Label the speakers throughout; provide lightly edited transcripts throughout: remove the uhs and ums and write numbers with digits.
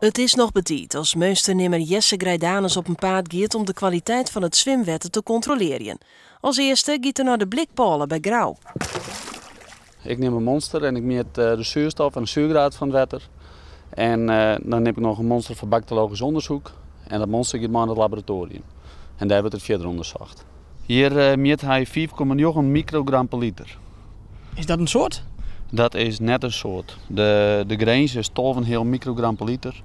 Speaker 1: Het is nog betiid als meesternemer Jesse Grijdanus op een paard gaat om de kwaliteit van het zwemwetten te controleren. Als eerste gaat er naar de blikpalen bij Grauw.
Speaker 2: Ik neem een monster en ik meet de zuurstof en de zuurgraad van het water. En dan neem ik nog een monster voor bacteriologisch onderzoek. En dat monster gaat maar naar het laboratorium. En daar wordt het verder onderzocht. Hier meet hij 5,9 microgram per liter.
Speaker 3: Is dat een soort?
Speaker 2: Dat is net een soort. De grens is 12,5 microgram per liter.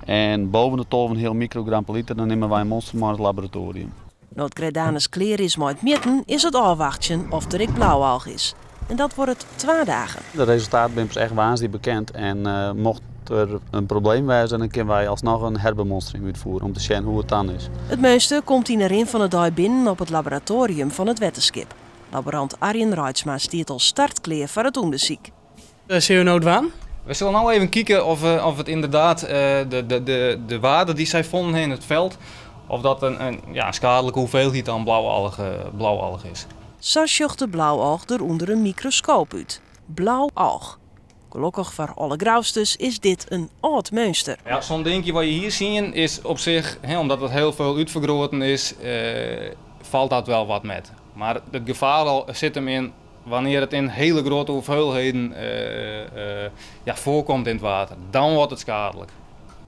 Speaker 2: En boven de 12,5 microgram per liter dan nemen wij een monster naar het laboratorium.
Speaker 1: Nou het Grijdanus kleer is maar het meten, is het afwachten of er ik blauwalg is. En dat wordt het 2 dagen.
Speaker 2: De resultaten zijn pas echt waanzinnig bekend. En mocht er een probleem zijn, dan kunnen wij alsnog een herbemonstering uitvoeren om te zien hoe het dan is.
Speaker 1: Het meeste komt in van het dag binnen op het laboratorium van het wetenschap. Laborant Arjen Reitsma stiert al startkleer voor het onderzoek.
Speaker 3: Zie je nou aan?
Speaker 4: We zullen nou even kijken of het inderdaad de waarde die zij vonden in het veld, of dat een schadelijke hoeveelheid aan blauwalg is.
Speaker 1: Zo zocht de blauwalg er onder een microscoop uit. Blauwalg. Gelukkig voor alle grauwsters is dit een oud meester.
Speaker 4: Ja, zo'n dingetje wat je hier ziet is op zich, omdat het heel veel uitvergroten is, valt dat wel wat met. Maar het gevaar zit hem in wanneer het in hele grote hoeveelheden voorkomt in het water. Dan wordt het schadelijk.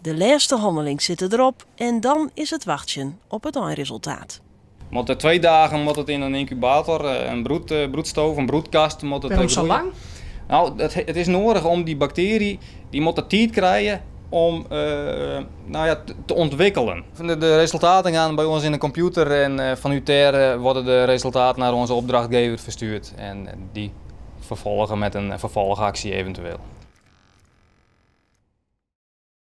Speaker 1: De laatste handeling zit erop en dan is het wachten op het eindresultaat.
Speaker 4: Moet 2 dagen moet het in een incubator, een broedstoof, een broedkast.
Speaker 3: Waarom zo lang?
Speaker 4: Nou, het is nodig om die bacterie, die moet de tijd krijgen om te ontwikkelen. De resultaten gaan bij ons in de computer en van UTR worden de resultaten naar onze opdrachtgever verstuurd. En die vervolgen met een vervolgactie eventueel.